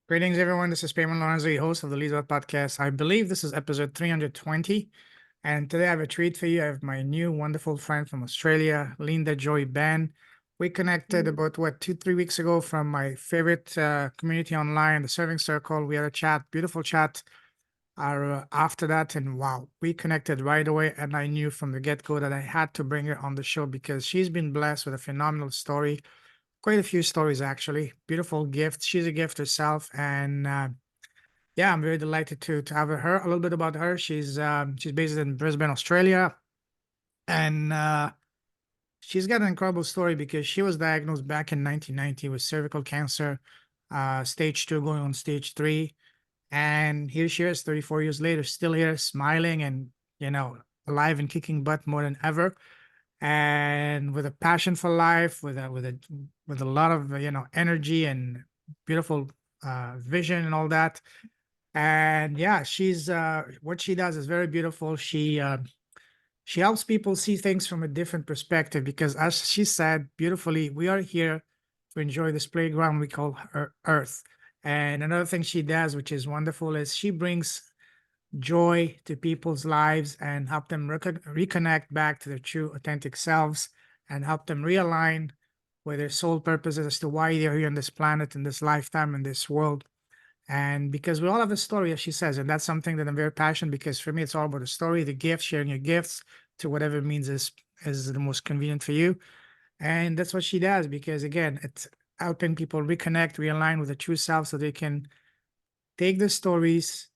Greetings, everyone. This is Payman Lorenzo, your host of the Leads Out Podcast. I believe this is episode 320. And today I have a treat for you. I have my new wonderful friend from Australia, Linda Joy Benn. We connected about, 2-3 weeks ago from my favorite community online, the Serving Circle. We had a chat, beautiful chat after that. And wow, we connected right away. And I knew from the get-go that I had to bring her on the show because she's been blessed with a phenomenal story. Quite a few stories, actually. Beautiful gift. She's a gift herself, and yeah, I'm very delighted to have her. A little bit about her. She's based in Brisbane, Australia, and she's got an incredible story because she was diagnosed back in 1990 with cervical cancer, stage 2, going on stage 3, and here she is, 34 years later, still here, smiling and you know alive and kicking butt more than ever, and with a passion for life, with a lot of energy and beautiful vision and all that. And yeah, she's what she does is very beautiful. She helps people see things from a different perspective because, as she said beautifully, we are here to enjoy this playground we call Earth. And another thing she does, which is wonderful, is she brings joy to people's lives and help them reconnect back to their true authentic selves and help them realign with their soul purposes as to why they're here on this planet, in this lifetime, in this world. And because we all have a story, as she says, and that's something that I'm very passionate, because for me it's all about the story, the gift, sharing your gifts to whatever means is the most convenient for you. And that's what she does, because again, it's helping people reconnect, realign with the true self so they can take the stories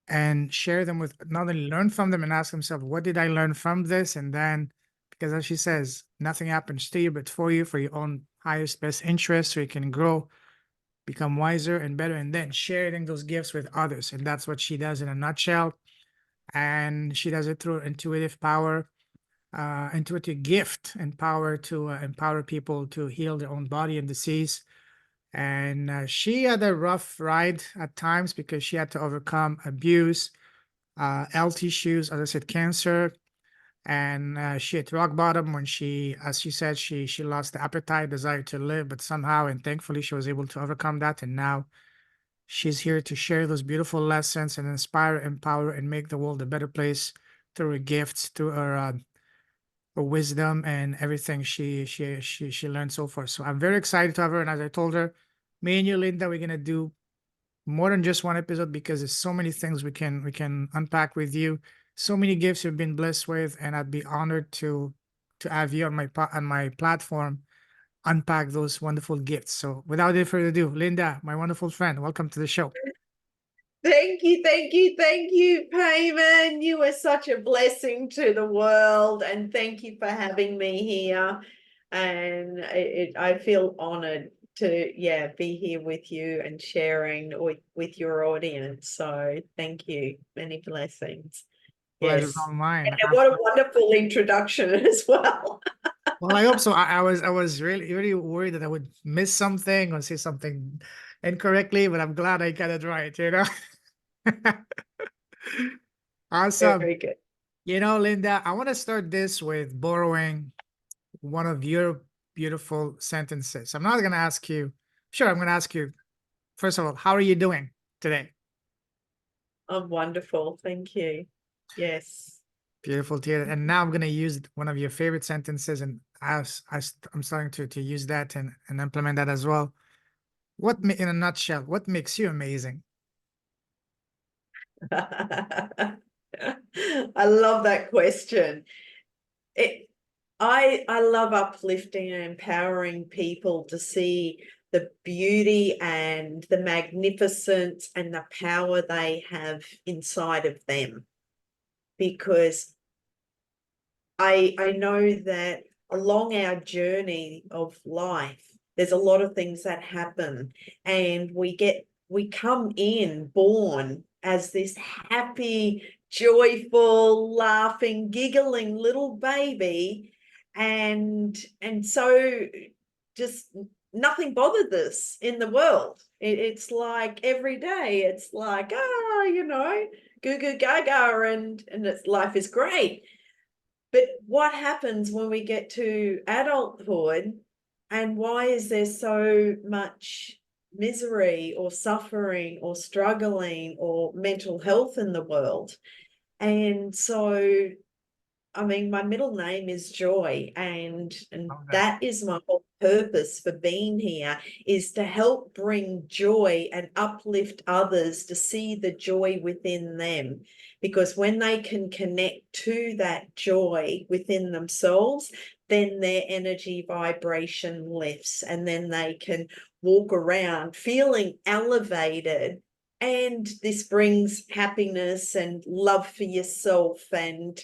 and share them with, not only learn from them and ask themselves, what did I learn from this? And then, because as she says, nothing happens to you but for you, for your own highest best interest, so you can grow, become wiser and better, and then sharing those gifts with others. And that's what she does in a nutshell. And she does it through intuitive power, intuitive gift and power to empower people to heal their own body and disease. And she had a rough ride at times because she had to overcome abuse, health issues, as I said, cancer, and she hit rock bottom when she, as she said, she lost the appetite, desire to live, but somehow and thankfully she was able to overcome that, and now she's here to share those beautiful lessons and inspire, empower, and make the world a better place through her gifts, through her wisdom, and everything she learned so far. So I'm very excited to have her, and as I told her, me and you, Linda, we're gonna do more than just one episode because there's so many things we can unpack with you, so many gifts you've been blessed with, and I'd be honored to have you on my platform unpack those wonderful gifts. So without any further ado, Linda, my wonderful friend, welcome to the show. Thank you, thank you, thank you, Payman. You are such a blessing to the world, and thank you for having me here. And I feel honored to, be here with you and sharing with your audience. So thank you. Many blessings. Pleasure's Yes. all mine. And what a wonderful introduction as well. Well, I hope so. I was really worried that I would miss something or say something incorrectly, but I'm glad I got it right, you know. Awesome. Very good. Linda, I want to start this with borrowing one of your beautiful sentences. I'm not going to ask you, sure, I'm going to ask you, first of all, how are you doing today? I'm wonderful. Thank you. Yes. Beautiful to hear. And now I'm going to use one of your favorite sentences, and I'm starting to use that and implement that as well. In a nutshell, what makes you amazing? I love that question. I love uplifting and empowering people to see the beauty and the magnificence and the power they have inside of them, because I know that along our journey of life, there's a lot of things that happen, and we come in born as this happy, joyful, laughing, giggling little baby, and so just nothing bothered us in the world. It's like every day, it's like, goo goo gaga, and life is great. But what happens when we get to adulthood, and why is there so much misery or suffering or struggling or mental health in the world. And so, I mean, my middle name is Joy, and Okay. that is my whole purpose for being here, is to help bring joy and uplift others to see the joy within them. Because when they can connect to that joy within themselves, then their energy vibration lifts, and then they can walk around feeling elevated. And this brings happiness and love for yourself and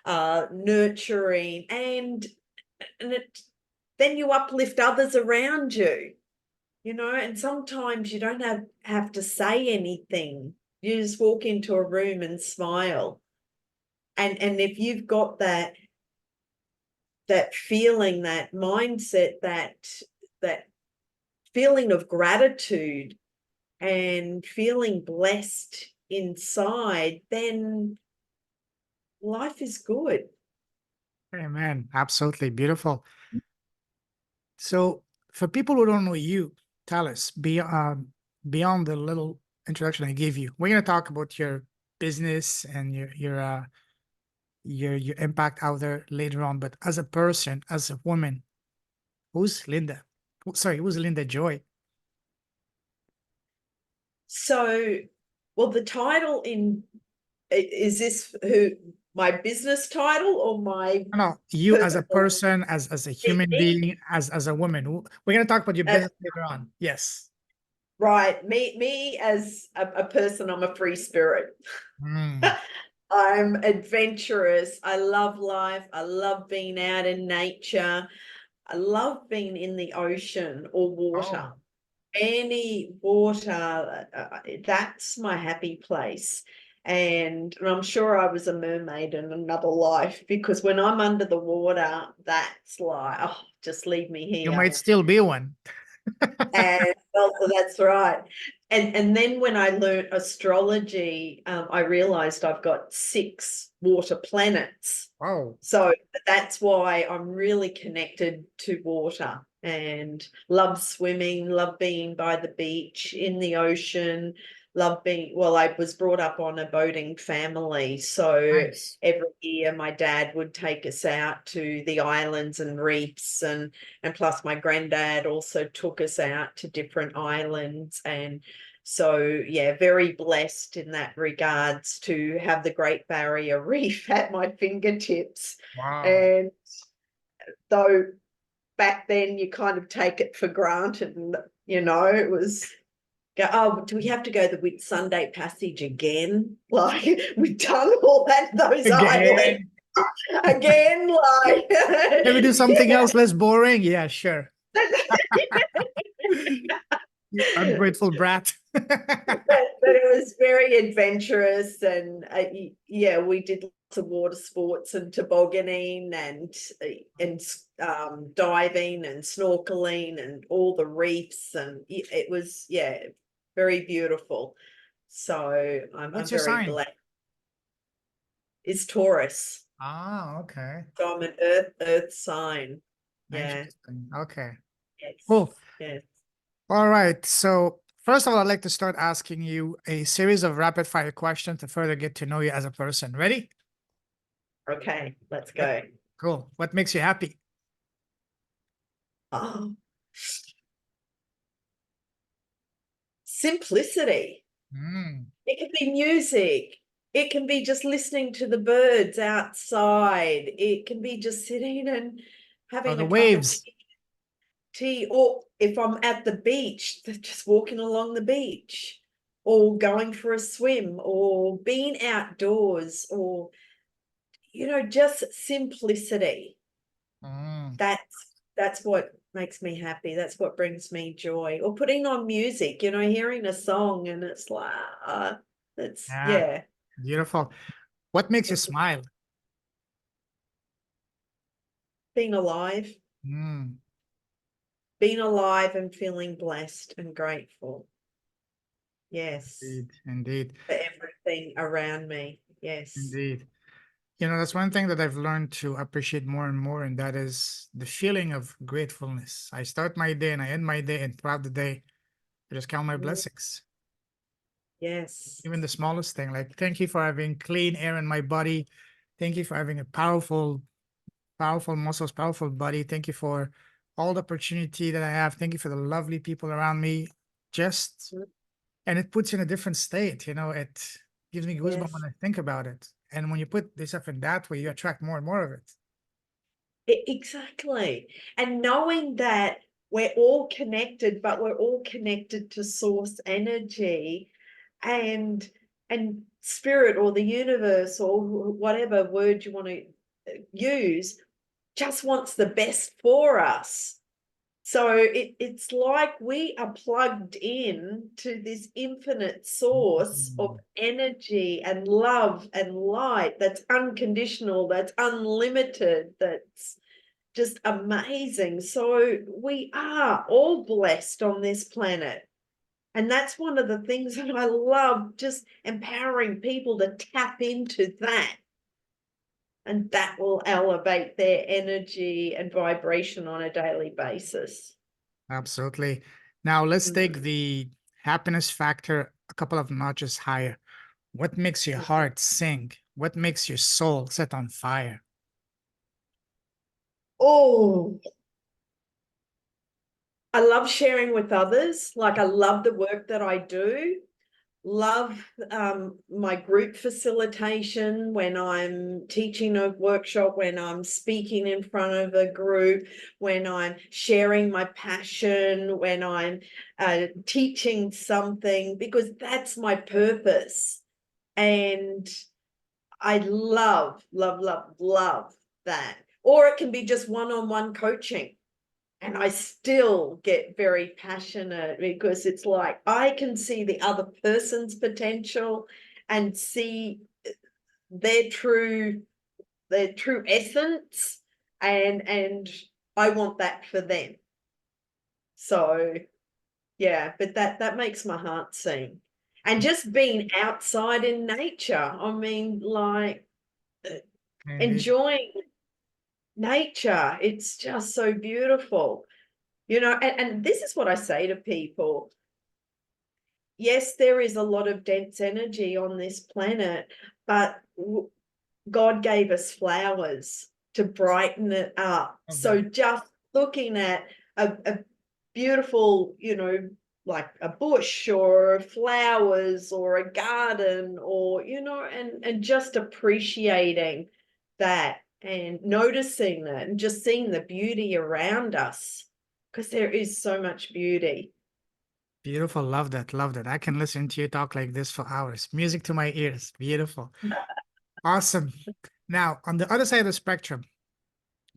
nurturing, and then you uplift others around you, and sometimes you don't have to say anything. You just walk into a room and smile. And if you've got that feeling, that mindset, that feeling of gratitude and feeling blessed inside, then life is good. Amen. Absolutely beautiful. So, for people who don't know you, tell us beyond the little introduction I gave you. We're going to talk about your business and your impact out there later on. But as a person, as a woman, who's Linda? Sorry, who's Linda Joy? So, well, the title is this my business title or my No, you as a personal? person, as a human Me, being, as a woman. We're going to talk about your as business later on. Yes. right, me as a person, I'm a free spirit. Mm. I'm adventurous. I love life. I love being out in nature. I love being in the ocean or water. Oh, Any water, that's my happy place. And I'm sure I was a mermaid in another life, because when I'm under the water, that's like, oh, just leave me you here. might still be one. And well, that's right. And then when I learned astrology, I realized I've got 6 water planets. Wow. So that's why I'm really connected to water and love swimming, love being by the beach, in the ocean, well, I was brought up on a boating family. So Nice. every year my dad would take us out to the islands and reefs, and plus my granddad also took us out to different islands. And so, yeah, very blessed in that regards to have the Great Barrier Reef at my fingertips. Wow. And though back then you kind of take it for granted, and it was go, oh, do we have to go the Whitsunday Passage again? Like, we've done all those islands Again. again, like. Can we do something else less boring? Yeah, sure. You ungrateful brat. But it was very adventurous, and yeah, we did lots of water sports and tobogganing and diving and snorkeling and all the reefs, and it was, yeah, very beautiful. So I'm What's your very sign? blessed. Is Taurus. Ah, okay. So I'm an earth sign. Yeah. Interesting. Okay. Yes. Cool. Yes. All right. So first of all, I'd like to start asking you a series of rapid fire questions to further get to know you as a person. Ready? Okay, let's Yep. go. Cool. What makes you happy? Oh, simplicity. Mm. It can be music. It can be just listening to the birds outside. It can be just sitting and Oh, having the a cup of waves. tea. Or if I'm at the beach, just walking along the beach, or going for a swim, or being outdoors, or, just simplicity. Mm. That's what makes me happy. That's what brings me joy. Or putting on music, hearing a song, and it's like, it's, Yeah. yeah. Beautiful. What makes you smile? Being alive, Mm. and feeling blessed and grateful. Yes. Indeed. Indeed. For everything around me. Yes. Indeed. That's one thing that I've learned to appreciate more and more, and that is the feeling of gratefulness. I start my day and I end my day, and throughout the day, I just count my blessings. Yes. Even the smallest thing, like, thank you for having clean air in my body. Thank you for having a powerful muscles, powerful body. Thank you for all the opportunity that I have. Thank you for the lovely people around me. Just, and it puts you in a different state. You know, it gives me goosebumps when Yes. I think about it. And when you put yourself in that way, you attract more and more of it. Exactly. And knowing that we're all connected, but we're all connected to source energy and spirit or the universe or whatever word you want to use just wants the best for us. So it's like we are plugged in to this infinite source of energy and love and light that's unconditional, that's unlimited, that's just amazing. So we are all blessed on this planet. And that's one of the things that I love, just empowering people to tap into that. And that will elevate their energy and vibration on a daily basis. Absolutely. Now let's take Mhm. the happiness factor a couple of notches higher. What makes your heart sing? What makes your soul set on fire? Oh, I love sharing with others. Like, I love the work that I do. Love my group facilitation when I'm teaching a workshop, when I'm speaking in front of a group, when I'm sharing my passion, when I'm teaching something, because that's my purpose. And I love, love, love, love that. Or it can be just one-on-one coaching. And I still get very passionate because it's like I can see the other person's potential and see their true essence, and I want that for them. So yeah, but that makes my heart sing. And just being outside in nature, I mean, like Indeed. enjoying nature, it's just so beautiful. You know, and this is what I say to people. Yes, there is a lot of dense energy on this planet, but God gave us flowers to brighten it up. So Okay. just looking at a beautiful, you know, like a bush or flowers or a garden, or, you know, and just appreciating that and noticing that and just seeing the beauty around us, because there is so much beauty. Beautiful. Love that. Love that. I can listen to you talk like this for hours. Music to my ears. Beautiful. Awesome. Now, on the other side of the spectrum,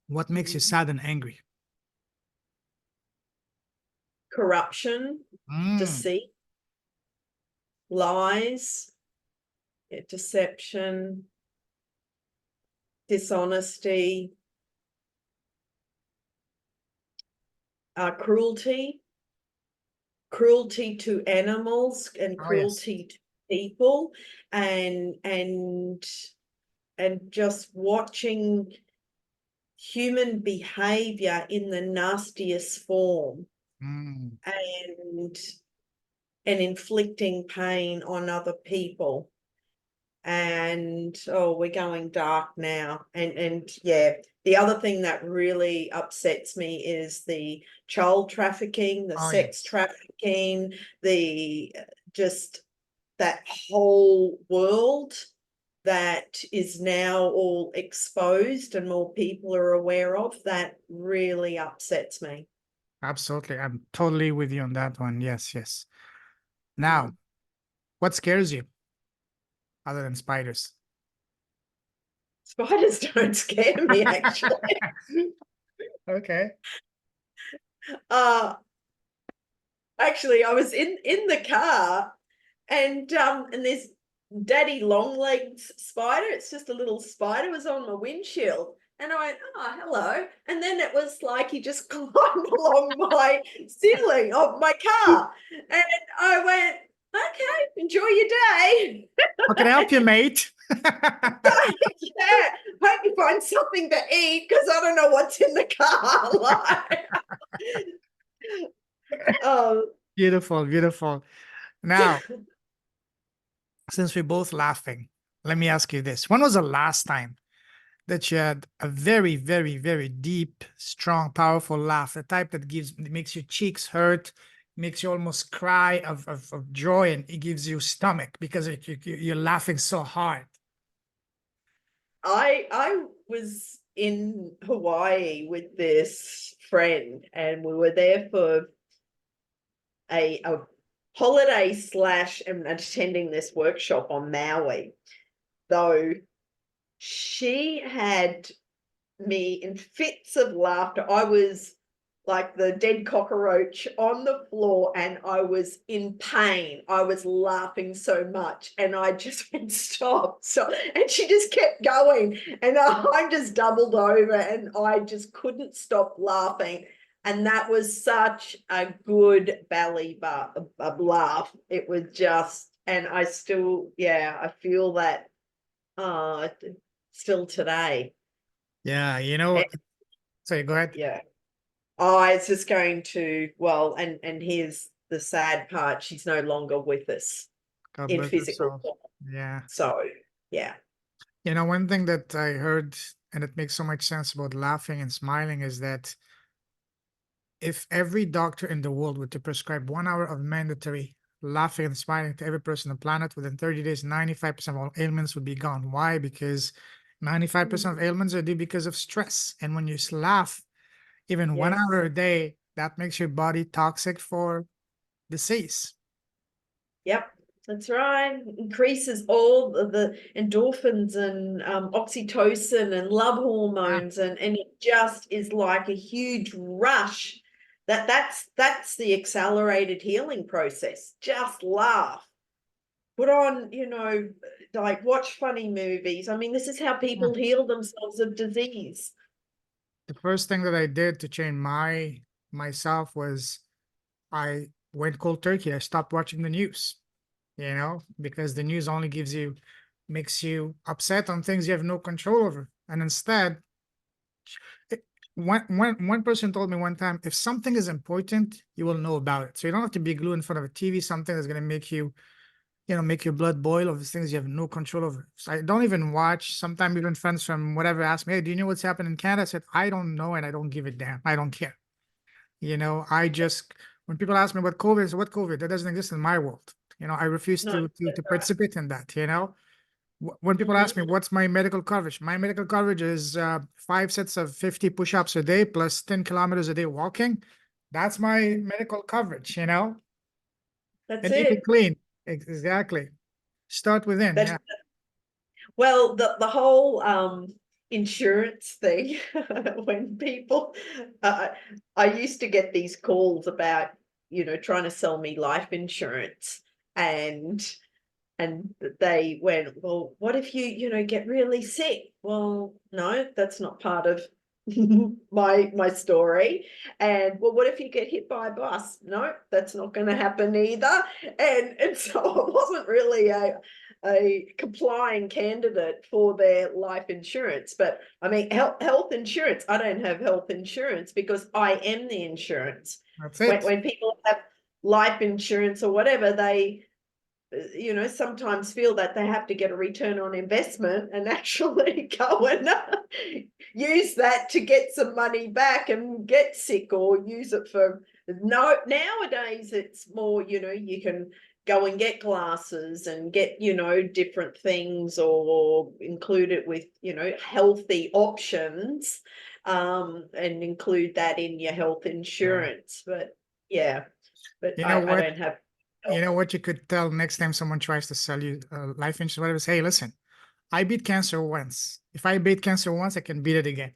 what makes you sad and angry? Corruption, Mm. deceit, lies, deception, dishonesty, cruelty, cruelty to animals and Oh, yes. cruelty to people, and just watching human behavior in the nastiest form, Mm. and inflicting pain on other people. And oh, we're going dark now. And yeah, the other thing that really upsets me is the child trafficking, the Oh, sex yes. trafficking, the just that whole world that is now all exposed and more people are aware of. That really upsets me. Absolutely. I'm totally with you on that one. Yes, yes. Now, Mm. what scares you other than spiders? Spiders don't scare me, actually. Okay. uh Actually, I was in the car, and this daddy long legs spider. It's just a little spider, was on my windshield, and I went, "Oh, hello!" And then it was like he just climbed along my ceiling of my car, and I went, "Okay, enjoy your day." How can I help you, mate? Yeah, hope you find something to eat, because I don't know what's in the car. Like, oh. Beautiful, beautiful. Now, since we're both laughing, let me ask you this. When was the last time that you had a very, very, very deep, strong, powerful laugh, the type that makes your cheeks hurt, makes you almost cry of joy, and it gives you stomach because you're laughing so hard? I was in Hawaii with this friend, and we were there for a holiday slash and attending this workshop on Maui. Though she had me in fits of laughter. I was like the dead cockroach on the floor, and I was in pain. I was laughing so much, and I just went, stop. So, and she just kept going, and I just doubled over, and I just couldn't stop laughing. And that was such a good belly laugh. It was just, and I still, yeah, I feel that still today. Yeah, And, sorry, go ahead. yeah. Oh, it's just going to, well, and here's the sad part, she's no longer with us God in bless her physical soul. form. Yeah. So, yeah. One thing that I heard, and it makes so much sense about laughing and smiling, is that if every doctor in the world were to prescribe 1 hour of mandatory laughing and smiling to every person on the planet, within 30 days, 95% of all ailments would be gone. Why? Because 95% of ailments are due because of stress. And when you laugh, even 1 hour Yes. a day, that makes your body toxic for disease. Yep. That's right. Increases all the endorphins and oxytocin and love Yeah. hormones, and it just is like a huge rush. That's the accelerated healing process. Just laugh. Put on, like watch funny movies. I mean, this is how Yeah. people heal themselves of disease. The first thing that I did to change myself was I went cold turkey. I stopped watching the news, because the news only makes you upset on things you have no control over. And instead, it, one person told me one time, if something is important, you will know about it. So you don't have to be glued in front of a TV, something that's going to make your blood boil over things you have no control over. So I don't even watch. Sometimes even friends from whatever ask me, hey, do you know what's happening in Canada? I said, I don't know, and I don't give a damn. I don't care. I just, when people ask me what COVID is, what COVID, that doesn't exist in my world. I refuse No, to that's right. participate in that. When people ask Mhm. me what's my medical coverage is 5 sets of 50 push-ups a day plus 10 kilometers a day walking. That's my medical coverage. That's And eating it. clean. Exactly. Start within. That's Yeah. well, the whole insurance thing. When people, I used to get these calls about trying to sell me life insurance, and they went, well, what if you get really sick? Well, no, that's not part of my story. And well, what if you get hit by a bus? No, that's not going to happen either. And so I wasn't really a complying candidate for their life insurance. But I mean, health insurance, I don't have health insurance because I am the insurance. That's when, it. when people have life insurance or whatever, they sometimes feel that they have to get a return on investment and actually go and use that to get some money back and get sick, or use it for nowadays it's more, you can go and get glasses and get different things, or include it with healthy options, and include that in your health Yeah. insurance. But yeah, but You know I what? don't have You health. know what you could tell next time someone tries to sell you life insurance, whatever, is, hey, listen, I beat cancer once. If I beat cancer once, I can beat it again.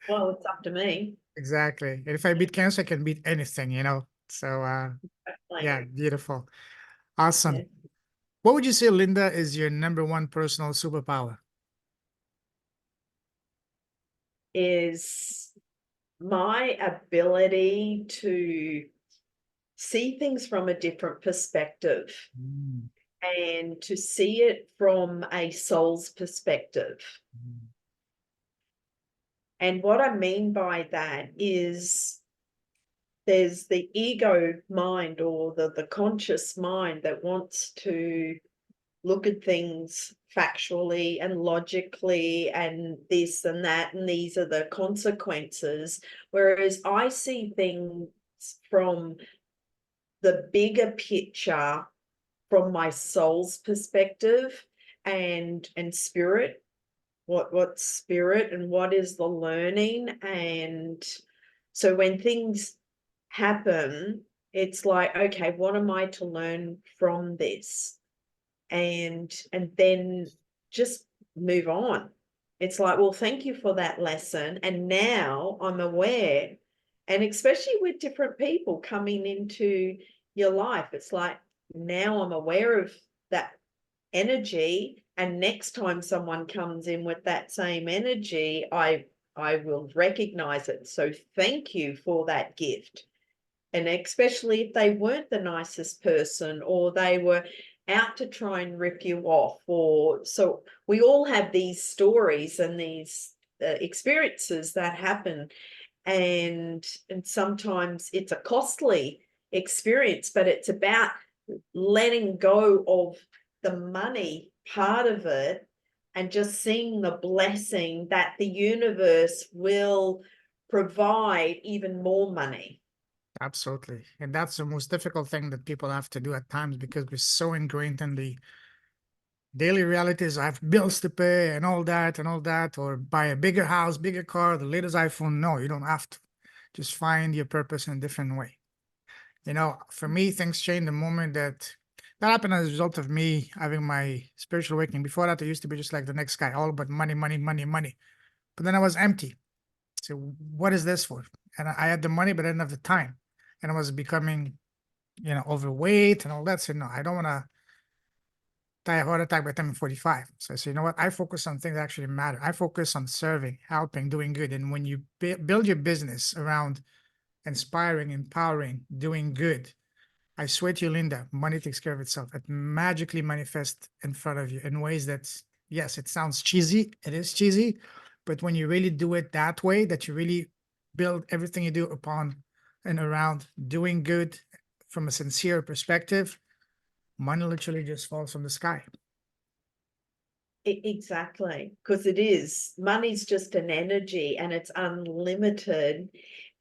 Well, it's up to me. Exactly. And if I beat cancer, I can beat anything. So yeah, Like, beautiful. yeah, Awesome. What would you say, Linda, is your number one personal superpower? is my ability to see things from a different perspective, Mm, and to see it from a soul's perspective. mm, And what I mean by that is there's the ego mind, or the conscious mind, that wants to look at things factually and logically and this and that, and these are the consequences. Whereas I see things from the bigger picture, from my soul's perspective and spirit. What's spirit and what is the learning? And so when things happen, it's like, okay, what am I to learn from this? And then just move on. It's like, well, thank you for that lesson, and now I'm aware. And especially with different people coming into your life, it's like, now I'm aware of that energy, and next time someone comes in with that same energy, I will recognize it. So thank you for that gift. And especially if they weren't the nicest person, or they were out to try and rip you off, or so we all have these stories and these experiences that happen, and sometimes it's a costly experience, but it's about letting go of the money part of it and just seeing the blessing that the universe will provide even more money. Absolutely. And that's the most difficult thing that people have to do at times, because we're so ingrained in the daily realities. I have bills to pay and all that, or buy a bigger house, bigger car, the latest iPhone. No, you don't have to. Just find your purpose in a different way. You know, for me, things changed the moment that happened as a result of me having my spiritual awakening. Before that, I used to be just like the next guy, all about money, money, money, money. But then I was empty. So what is this for? And I had the money, but I didn't have the time. And I was becoming, overweight and all that. So no, I don't want to die a heart attack by the time I'm 45. So I say, you know what? I focus on things that actually matter. I focus on serving, helping, doing good. And when you build your business around inspiring, empowering, doing good, I swear to you, Linda, money takes care of itself. It magically manifests in front of you in ways that, yes, it sounds cheesy. It is cheesy. But when you really do it that way, that you really build everything you do upon and around doing good from a sincere perspective, money literally just falls from the sky. Exactly, because it is. Money's just an energy, and it's unlimited.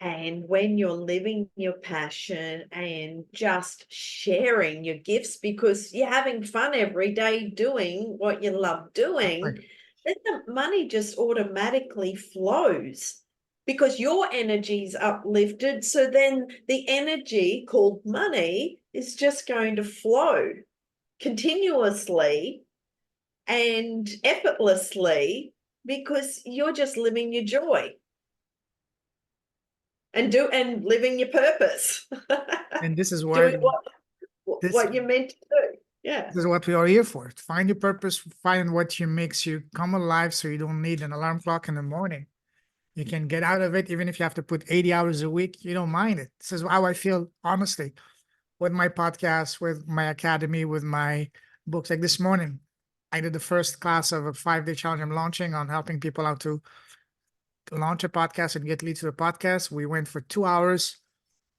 And when you're living your passion and just sharing your gifts, because you're having fun every day doing what you love doing, then the money just automatically flows, because your energy's uplifted. So then the energy called money is just going to flow continuously and effortlessly, because you're just living your joy and living your purpose. And this is Doing where this what you're meant to do. Yeah. This is what we are here for. Find your purpose, find what makes you come alive, so you don't need an alarm clock in the morning. You can get out of it, even if you have to put 80 hours a week, you don't mind it. This is how I feel, honestly, with my podcast, with my academy, with my books. Like this morning, I did the first class of a 5-day challenge I'm launching on helping people out to launch a podcast and get leads to a podcast. We went for 2 hours,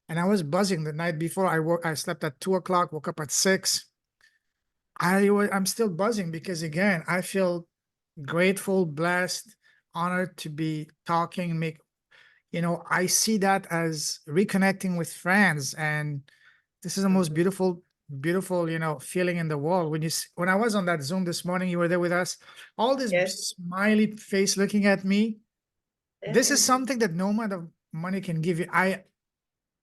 and I was buzzing the night before. I slept at 2 o'clock, woke up at 6. I'm still buzzing because, again, I feel grateful, blessed, honored to be talking. I see that as reconnecting with friends, and this is the most beautiful, beautiful, feeling in the world. When I was on that Zoom this morning, you were there with us, all this Yes. smiley face looking at me. This is Yeah. something that no amount of money can give you.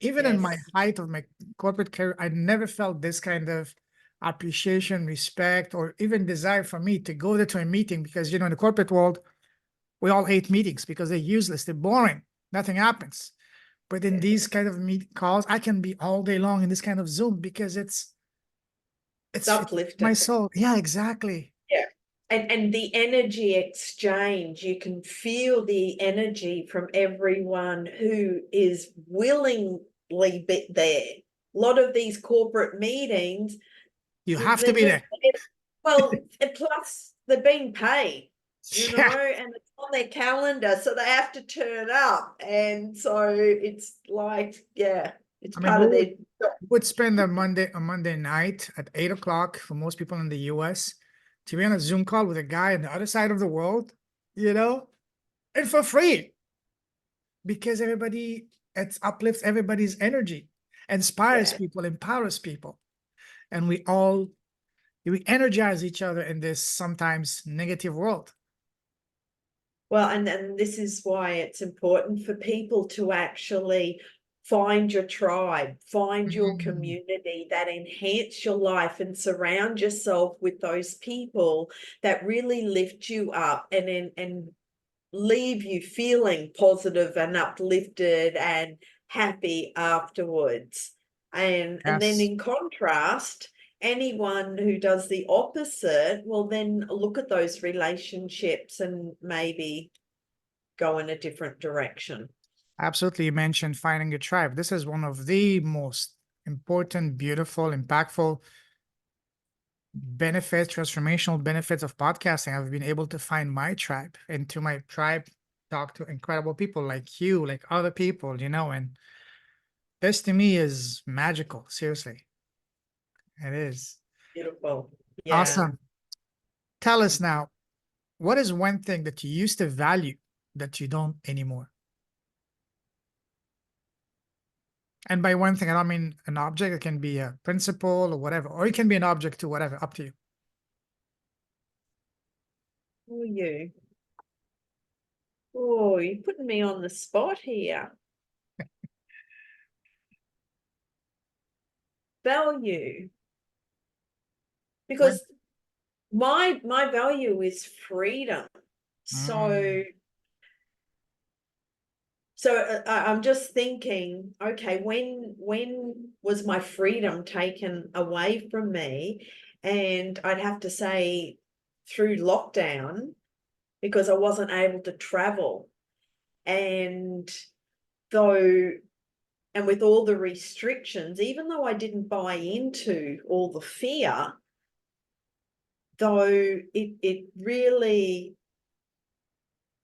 Even in my Yes. height of my corporate career, I never felt this kind of appreciation, respect, or even desire for me to go there to a meeting, because, in the corporate world, we all hate meetings because they're useless, they're boring, nothing happens. But in these kind of calls, I can be all day long in this kind of Zoom because it's my Uplifting. soul. Yeah, exactly. Yeah. And the energy exchange, you can feel the energy from everyone who is willingly there. A lot of these corporate meetings, You have to they're be just, there. well, and plus they're being paid. you know, Yeah. and it's on their calendar, so they have to turn up. And so it's like, yeah, it's I mean, part of their who would spend a Monday night at 8 o'clock for most people in the US to be on a Zoom call with a guy on the other side of the world, you know, and for free because it uplifts everybody's energy, inspires yeah. people, empowers people, and we energize each other in this sometimes negative world. Well, and this is why it's important for people to actually find your tribe, find your Mm, community that enhance your life, and surround yourself with those people that really lift you up and leave you feeling positive and uplifted and happy afterwards. And then yes, in contrast, anyone who does the opposite will then look at those relationships and maybe go in a different direction. absolutely. You mentioned finding a tribe. This is one of the most important, beautiful, impactful benefits, transformational benefits of podcasting. I've been able to find my tribe, and to my tribe, talk to incredible people like you, like other people, and this to me is magical. Seriously, it is. Beautiful. Yeah. Awesome. Tell us now, what is one thing that you used to value that you don't anymore? And by one thing, I don't mean an object. It can be a principle or whatever, or it can be an object to whatever, up to you. Who are you? Oh, you're putting me on the spot here. Value. One. Because my value is freedom. So Mm, I'm just thinking, okay, when was my freedom taken away from me? And I'd have to say through lockdown, because I wasn't able to travel. And though, and with all the restrictions, even though I didn't buy into all the fear, though it really,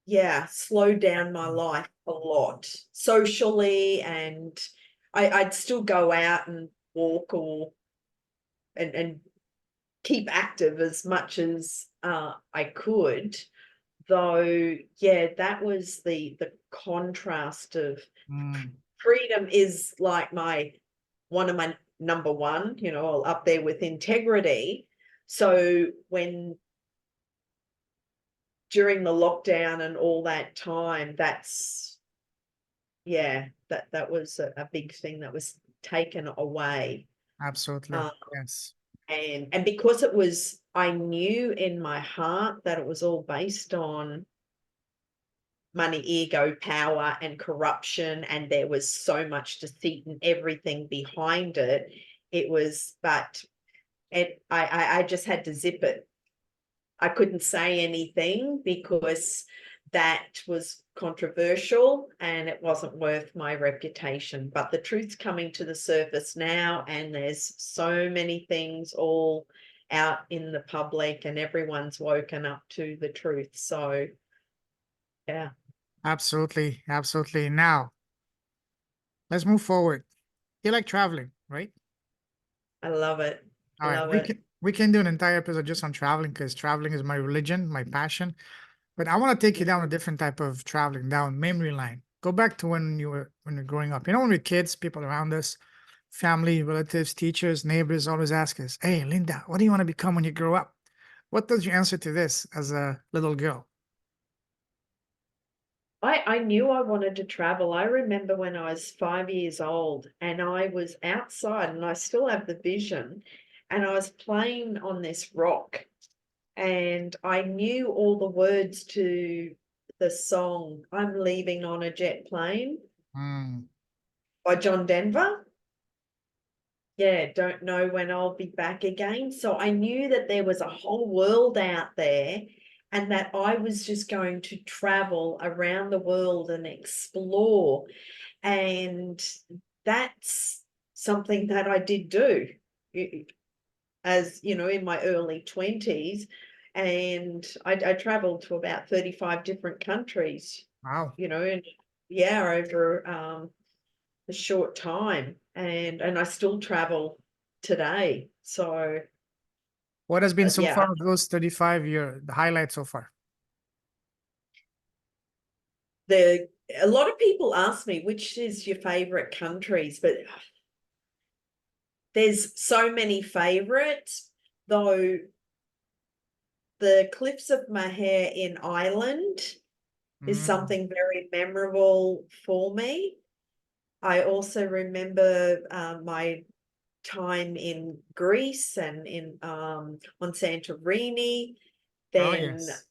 yeah, slowed down my life a lot socially. And I'd still go out and walk and keep active as much as I could. Though, yeah, that was the contrast of mm, freedom is like one of my number one, up there with integrity. So when during the lockdown and all that time, that was a big thing that was taken away. absolutely. Um, Yes. and because it was, I knew in my heart that it was all based on money, ego, power, and corruption, and there was so much deceit and everything behind it. It was, but I just had to zip it. I couldn't say anything because that was controversial and it wasn't worth my reputation. But the truth's coming to the surface now, and there's so many things all out in the public, and everyone's woken up to the truth. So, yeah, Absolutely. Absolutely. Now, let's move forward. You like traveling, right? I love it. All right. Love We it. can we can do an entire episode just on traveling because traveling is my religion, my passion. But I want to take you down a different type of traveling, down memory line. Go back to when you're growing up. When we're kids, people around us, family, relatives, teachers, neighbors always ask us, "Hey, Linda, what do you want to become when you grow up?" What does your answer to this as a little girl? I knew I wanted to travel. I remember when I was 5 years old and I was outside, and I still have the vision, and I was playing on this rock, and I knew all the words to the song I'm Leaving on a Jet Plane Mm, by John Denver. Yeah, don't know when I'll be back again. So I knew that there was a whole world out there, and that I was just going to travel around the world and explore. And that's something that I did do. As you know, in my early 20s, and I traveled to about 35 different countries, Wow. you know, and yeah, over a short time, and I still travel today. So What has been so yeah, far of those 35-year, the highlight so far? a lot of people ask me which is your favorite countries, but there's so many favorites, though. The Cliffs of Moher in Ireland is Mm. something very memorable for me. I also remember my time in Greece and in on Santorini. Oh, Then yes.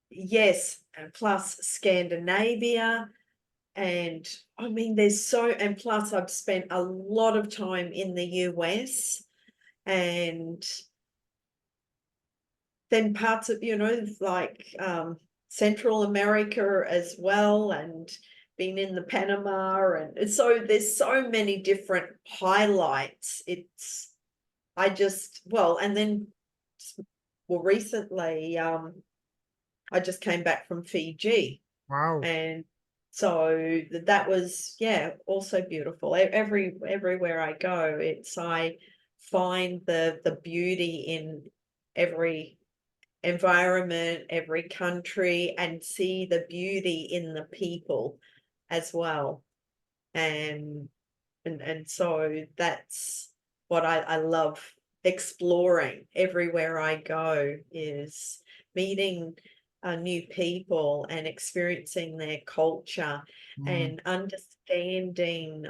yes, and plus Scandinavia. And I mean, there's so, and plus I've spent a lot of time in the US, and then parts of, you know, like Central America as well, and been in the Panama, and so there's so many different highlights. It's I just well, and then well recently I just came back from Fiji, Wow. and so that was, yeah, also beautiful. Everywhere I go, it's I find the beauty in every environment, every country, and see the beauty in the people as well. And so that's what I love exploring everywhere I go, is meeting new people and experiencing their culture Mm. and understanding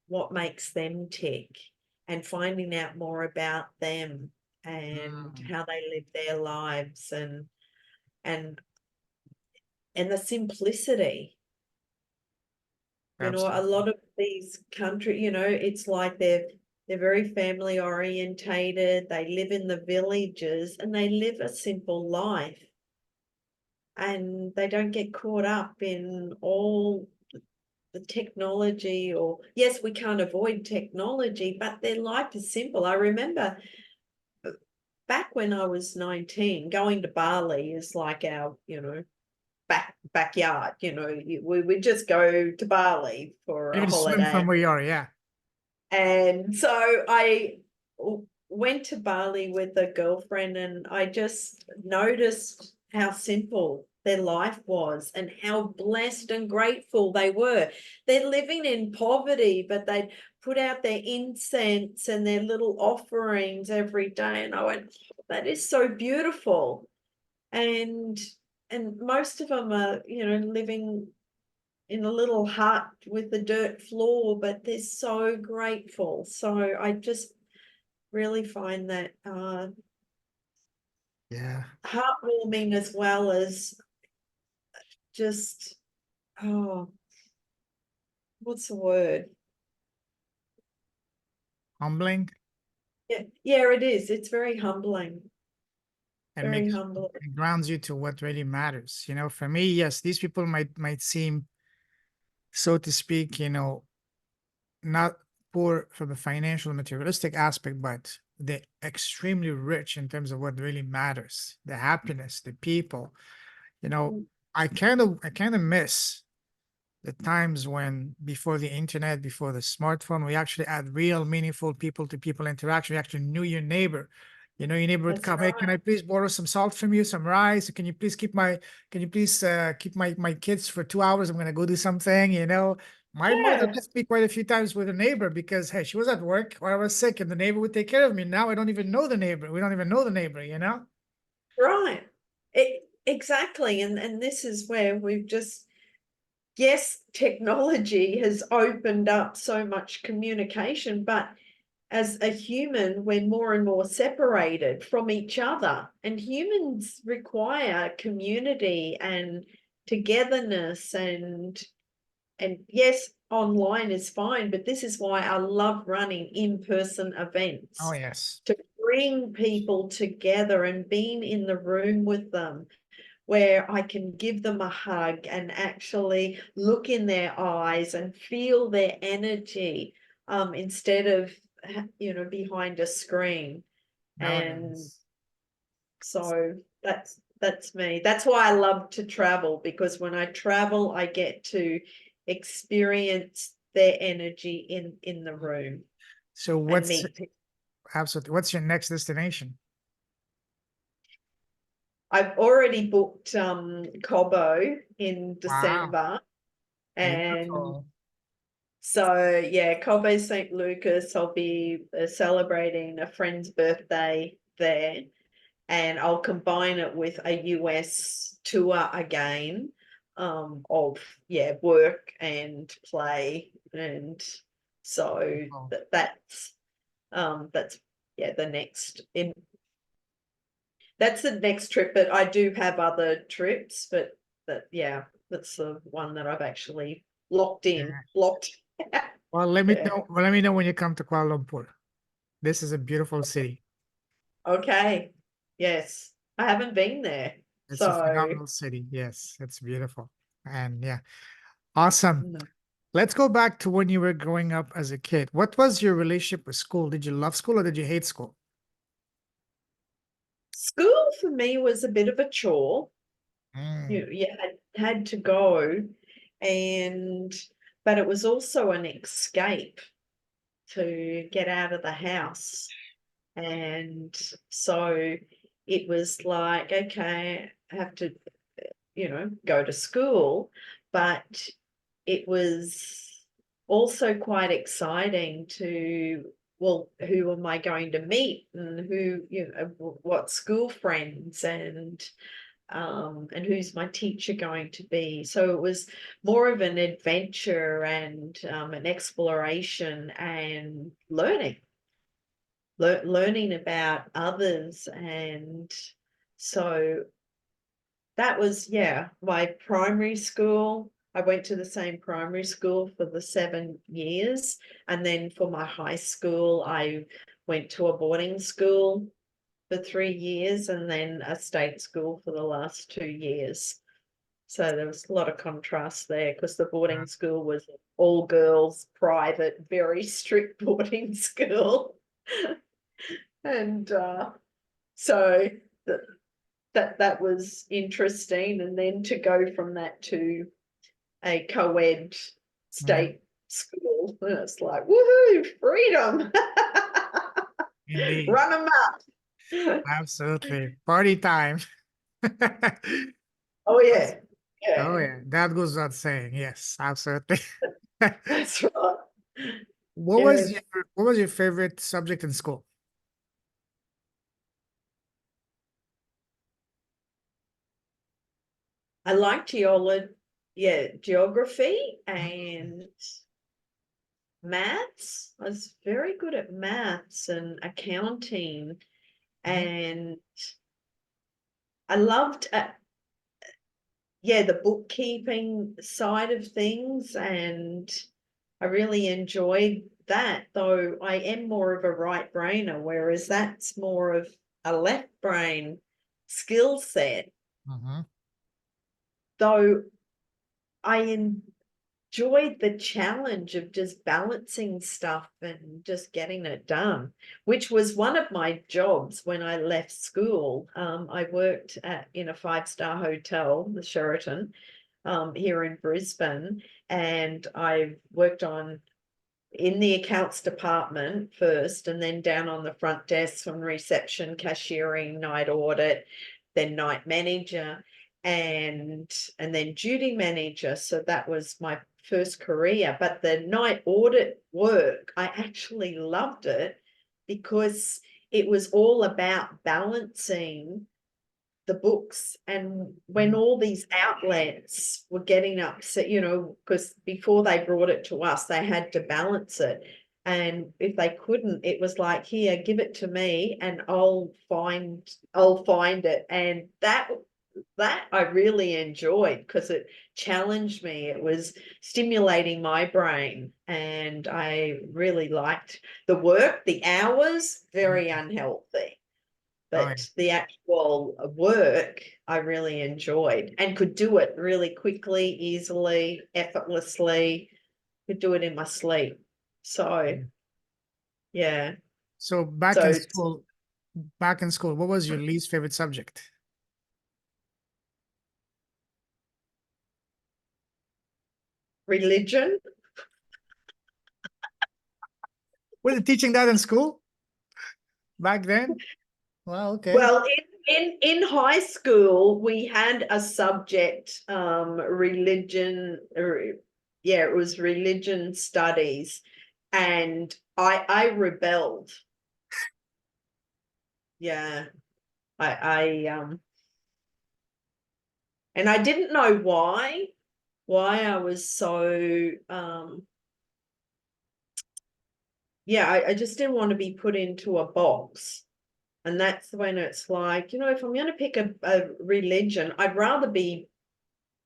what makes them tick and finding out more about them and Mm. how they live their lives, and the simplicity. You know, a Absolutely. lot of these country, you know, it's like they're very family orientated. They live in the villages and they live a simple life, and they don't get caught up in all the technology. Or yes, we can't avoid technology, but their life is simple. I remember back when I was 19, going to Bali is like our, you know, backyard. You know, we would just go to Bali for You a would swim holiday. from where you are, yeah. And so I went to Bali with a girlfriend, and I just noticed how simple their life was and how blessed and grateful they were. They're living in poverty, but they'd put out their incense and their little offerings every day. And I went, that is so beautiful. And most of them are, you know, living in a little hut with the dirt floor, but they're so grateful. So I just really find that Yeah. heartwarming, as well as just, oh, what's the word? Humbling. Yeah, yeah, it is. It's very humbling, And very makes humbling. it grounds you to what really matters. For me, yes, these people might seem, so to speak, not poor from a financial materialistic aspect, but they're extremely rich in terms of what really matters, the happiness, the people. You know, Mm. I kind of miss the times when, before the internet, before the smartphone, we actually had real meaningful people to people interaction. We actually knew your neighbor. Your neighbor would That's come, hey, can right. I please borrow some salt from you, some rice? Can you please keep my kids for 2 hours? I'm gonna go do something. My mother Yeah, left me quite a few times with a neighbor because, hey, she was at work or I was sick and the neighbor would take care of me. Now I don't even know the neighbor. We don't even know the neighbor. right. Exactly. And this is where we've just, yes, technology has opened up so much communication, but as a human, we're more and more separated from each other. And humans require community and togetherness, and yes, online is fine, but this is why I love running in-person Oh, events, yes. to bring people together and being in the room with them, where I can give them a hug and actually look in their eyes and feel their energy, instead of, behind a screen. Oh, And yes. So that's me. That's why I love to travel, because when I travel, I get to experience their energy in the room So and what's meet people. absolutely what's your next destination? I've already booked Cobbo in Wow, December, and beautiful. so yeah, Cobbo St. Lucas. I'll be celebrating a friend's birthday there, and I'll combine it with a US tour again, of work and play, and so Oh, that's the next in that's the next trip. But I do have other trips, but that's the one that I've actually yeah. blocked. Well, let me Yeah. know. Well, let me know when you come to Kuala Lumpur. This is a beautiful city. Okay. Yes, I haven't been there, It's a so phenomenal city. Yes, it's beautiful. And yeah, awesome. no. Let's go back to when you were growing up as a kid. What was your relationship with school? Did you love school or did you hate school? School for me was a bit of a chore. Mm, You had to go, and but it was also an escape to get out of the house. And so it was like, okay, I have to, go to school, but it was also quite exciting to, well, who am I going to meet, and who, what school friends, and who's my teacher going to be. So it was more of an adventure and an exploration and learning about others. And so that was, my primary school. I went to the same primary school for the 7 years. And then for my high school, I went to a boarding school for 3 years, and then a state school for the last 2 years. So there was a lot of contrast there, because the boarding school was all girls, private, very strict boarding school. And so that was interesting. And then to go from that to a co-ed mm, state school, and it's like, woohoo, freedom. indeed. Run them up. Absolutely. Party time. Oh That's- yeah. oh Yeah, yeah, that goes without saying. Yes, absolutely. that's right. What was Yes. your what was your favorite subject in school? I like geography Mm, and maths. I was very good at maths and accounting, mm, and I loved the bookkeeping side of things, and I really enjoyed that, though I am more of a right brainer, whereas that's more of a left brain skill set. mhm. Though I enjoyed the challenge of just balancing stuff and just getting it done, which was one of my jobs when I left school. I worked in a five-star hotel, the Sheraton, here in Brisbane, and I worked in the accounts department first, and then down on the front desk from reception, cashiering, night audit, then night manager, and then duty manager. So that was my first career. But the night audit work, I actually loved it, because it was all about balancing the books. And when Mm, all these outlets were getting upset, because before they brought it to us, they had to balance it. And if they couldn't, it was like, here, give it to me and I'll find it. And that I really enjoyed, because it challenged me. It was stimulating my brain, and I really liked the work. The hours, very mm. unhealthy, Oh yeah. but the actual work I really enjoyed, and could do it really quickly, easily, effortlessly, could do it in my sleep. So Mm. yeah, So back in so school, back in school, what was your least favorite subject? Religion. Were they teaching that in school back then? Well, okay. Well, in high school, we had a subject, religion, yeah, it was religion studies, and I rebelled. Yeah, I and I didn't know why I was so yeah, I just didn't want to be put into a box. And that's when it's like, you know, if I'm going to pick a religion, I'd rather be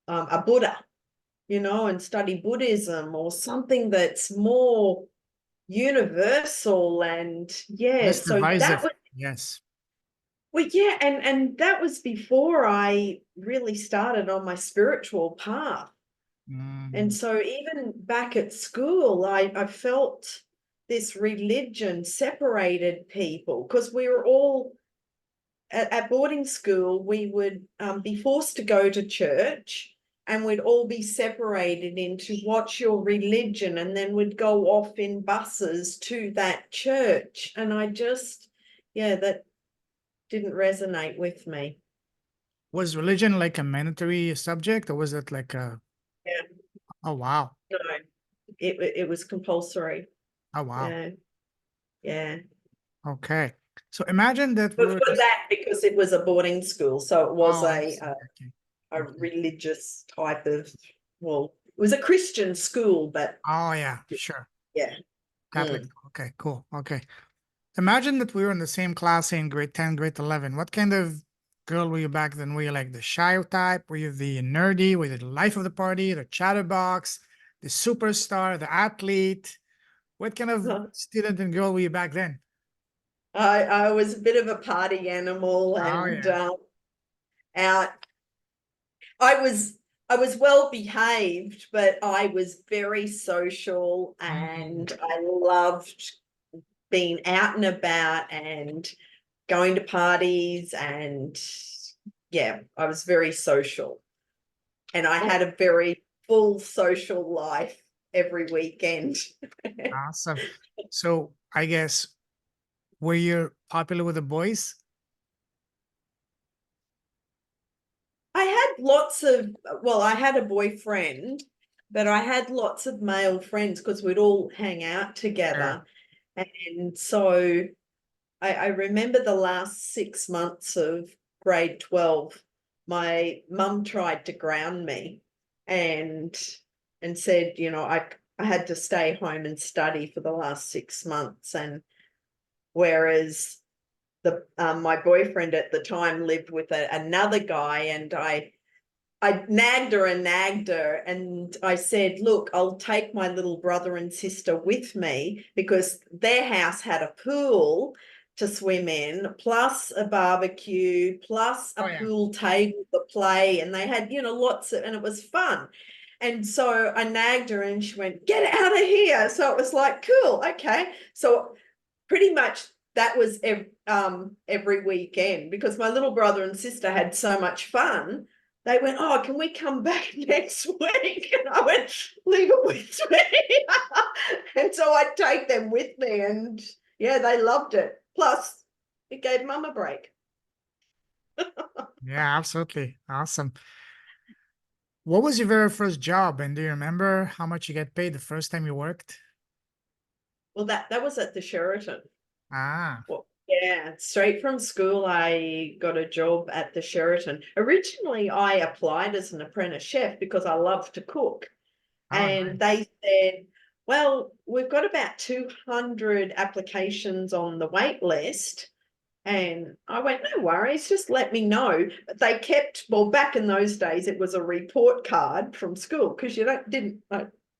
a Buddha, you know, and study Buddhism or something that's more universal. And yeah, Less so that divisive. was, Yes. well, yeah, and that was before I really started on my spiritual path. And Mm. so even back at school, I felt this religion separated people because we were all at boarding school, we would be forced to go to church and we'd all be separated into what's your religion, and then we'd go off in buses to that church. And I just, yeah, that didn't resonate with me. Was religion like a mandatory subject, or was it like a, Yeah, oh, wow. no, it was compulsory. Oh, wow. Yeah, yeah. Okay. So imagine that we But were for just, that, because it was a boarding school, so it was oh, I see. Okay. a Okay. religious type of, well, it was a Christian school, but Oh, yeah, sure. yeah. Catholic. Mm. Okay, cool. Okay. Imagine that we were in the same class in grade 10, grade 11. What kind of girl were you back then? Were you like the shy type? Were you the nerdy? Were you the life of the party, the chatterbox, the superstar, the athlete? What kind of student and girl were you back then? I was a bit of a party animal Oh, and yeah. out. I was I was well behaved, but I was very social Mm. and I loved being out and about and going to parties, and yeah, I was very social, and I Oh, had a very full social life every weekend. awesome. So I guess, were you popular with the boys? I had lots of, well, I had a boyfriend, but I had lots of male friends because we'd all hang out Sure. together. And so I remember the last 6 months of grade 12, my mum tried to ground me and said, you know, I had to stay home and study for the last 6 months. And whereas the my boyfriend at the time lived with another guy, and I nagged her, and I said, look, I'll take my little brother and sister with me because their house had a pool to swim in, plus a barbecue, plus a Oh, yeah. pool table to play. And they had, you know, lots of, and it was fun. And so I nagged her and she went, get out of here. So it was like, cool, okay. So pretty much that was every weekend because my little brother and sister had so much fun. They went, oh, can we come back next week? And I went, leave it with me. And so I'd take them with me, and yeah, they loved it. Plus, it gave mum a break. Yeah, absolutely. Awesome. What was your very first job? And do you remember how much you get paid the first time you worked? Well, that was at the Sheraton. Ah, Well, yeah, straight from school, I got a job at the Sheraton. Originally, I applied as an apprentice chef because I love to cook. oh, And nice. they said, well, we've got about 200 applications on the wait list. And I went, no worries, just let me know. But they kept, well, back in those days, it was a report card from school because you didn't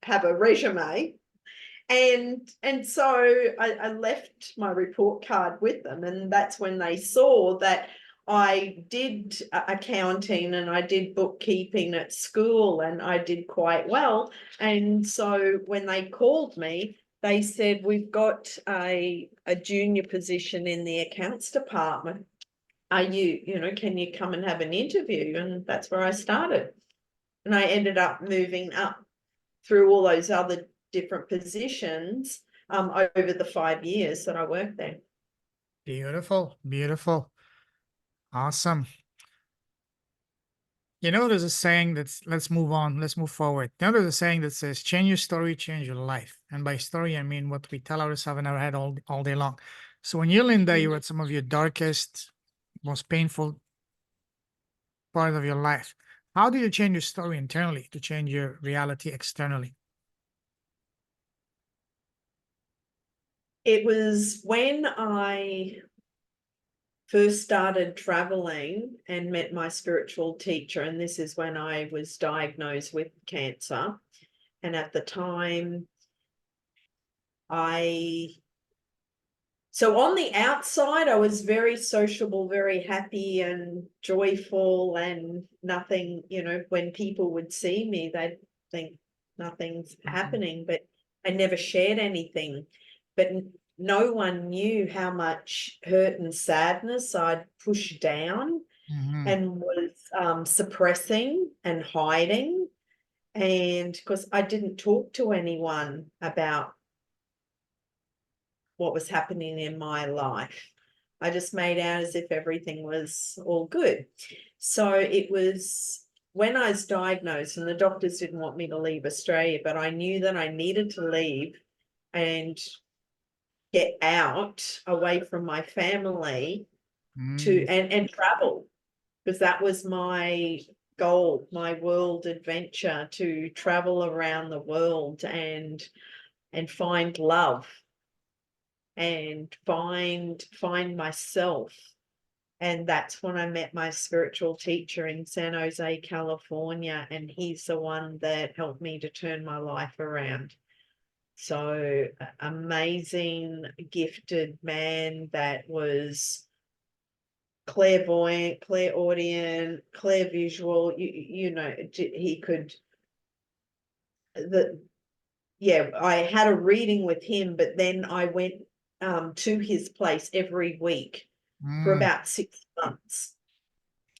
have a resume. And so I left my report card with them, and that's when they saw that I did accounting and I did bookkeeping at school and I did quite well. And so when they called me, they said, we've got a junior position in the accounts department. Are you, can you come and have an interview? And that's where I started. And I ended up moving up through all those other different positions over the 5 years that I worked there. Beautiful, beautiful. Awesome. There's a saying that's, let's move on, let's move forward. There's a saying that says, change your story, change your life. And by story, I mean what we tell ourselves in our head all day long. So when you're Linda, you were at some of your darkest, most painful part of your life. How do you change your story internally to change your reality externally? It was when I first started traveling and met my spiritual teacher, and this is when I was diagnosed with cancer. And at the time, so on the outside, I was very sociable, very happy and joyful, and nothing, when people would see me, they'd think nothing's happening, but I never shared anything. But no one knew how much hurt and sadness I'd pushed down and was suppressing and hiding. And because I didn't talk to anyone about what was happening in my life, I just made out as if everything was all good. So it was when I was diagnosed, and the doctors didn't want me to leave Australia, but I knew that I needed to leave and get out away from my family and travel, because that was my goal, my world adventure, to travel around the world and find love and find myself. And that's when I met my spiritual teacher in San Jose, California, and he's the one that helped me to turn my life around. So amazing, gifted man that was clairvoyant, clairaudient, clairvisual. He could. I had a reading with him, but then I went to his place every week for about 6 months,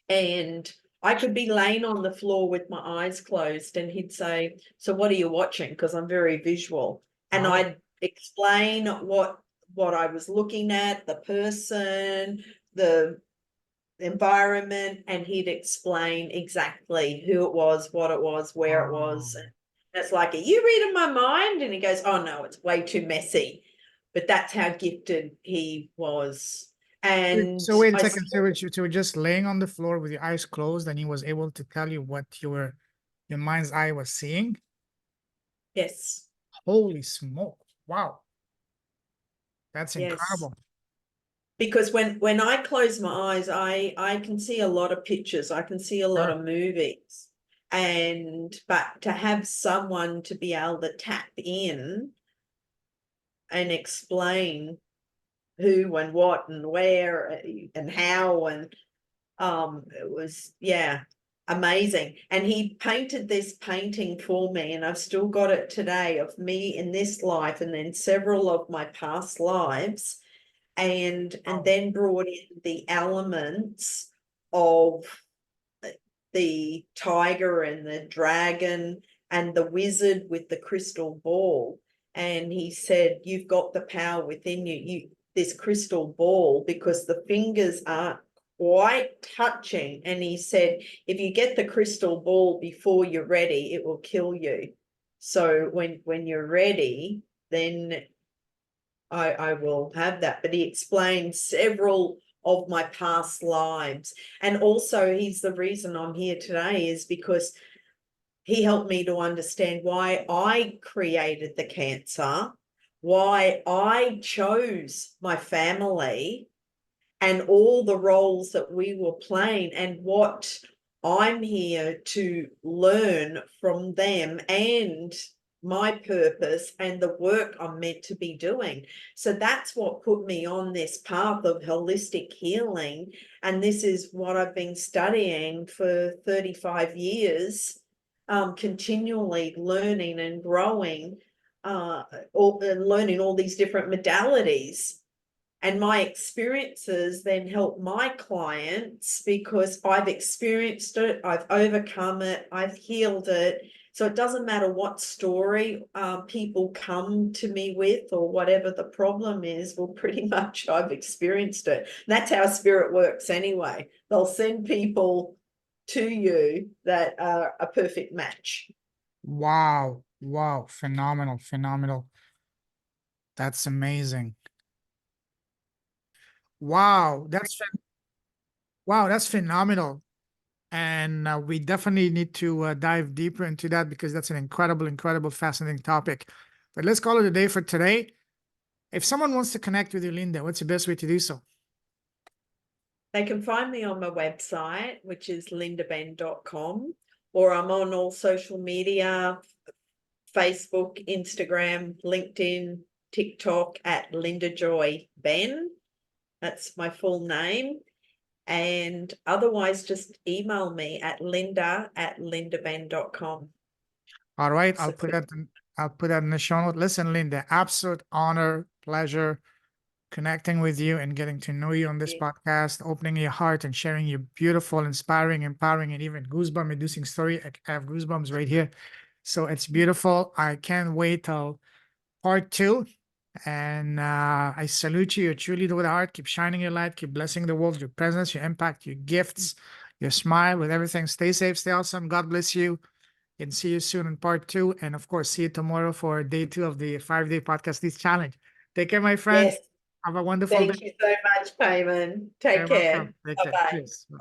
and I could be laying on the floor with my eyes closed, and he'd say, "So what are you watching?" Because I'm very visual, and I'd explain what I was looking at, the person, the environment, and he'd explain exactly who it was, what it was, where it was. And it's like, "Are you reading my mind?" And he goes, "Oh no, it's way too messy." But that's how gifted he was. And So wait a second, so you were just laying on the floor with your eyes closed, and he was able to tell you what your mind's eye was seeing? Yes. Holy smoke. Wow. That's Yes. incredible. Because when I close my eyes, I can see a lot of pictures. I can see a lot of movies. But to have someone to be able to tap in and explain who and what and where and how, and it was, amazing. And he painted this painting for me, and I've still got it today, of me in this life and then several of my past lives, and then brought in the elements of the tiger and the dragon and the wizard with the crystal ball. And he said, "You've got the power within you, this crystal ball, because the fingers aren't quite touching." And he said, "If you get the crystal ball before you're ready, it will kill you. So when you're ready, then I will have that." But he explained several of my past lives. And also, he's the reason I'm here today, is because he helped me to understand why I created the cancer, why I chose my family and all the roles that we were playing, and what I'm here to learn from them, and my purpose and the work I'm meant to be doing. So that's what put me on this path of holistic healing. And this is what I've been studying for 35 years, continually learning and growing learning all these different modalities. And my experiences then help my clients because I've experienced it, I've overcome it, I've healed it. So it doesn't matter what story people come to me with or whatever the problem is, well, pretty much I've experienced it. And that's how spirit works anyway. They'll send people to you that are a perfect match. Wow. Wow. Phenomenal. Phenomenal. That's amazing. Wow. Wow. That's phenomenal. And we definitely need to dive deeper into that because that's an incredible, incredible, fascinating topic. But let's call it a day for today. If someone wants to connect with you, Linda, what's the best way to do so? They can find me on my website, which is lindabenn.com, or I'm on all social media, Facebook, Instagram, LinkedIn, TikTok at Linda Joy Benn. That's my full name. And otherwise, just email me at linda@lindabenn.com. All right, So I'll put that in the show note. Listen, Linda, absolute honor, pleasure connecting with you and getting to know you on this podcast, opening your heart and sharing your beautiful, inspiring, empowering, and even goosebump inducing story. I have goosebumps right here. So it's beautiful. I can't wait till part 2. And I salute you. You're truly with a heart. Keep shining your light. Keep blessing the world. Your presence, your impact, your gifts, your smile, with everything. Stay safe. Stay awesome. God bless you. And see you soon in part 2. And of course, see you tomorrow for day 2 of the 5-day podcast Leads challenge. Take care, my friends. yes, Have a wonderful day. thank you so much, Payman. Take You're welcome. care. Take care. Bye-bye. Cheers. Bye.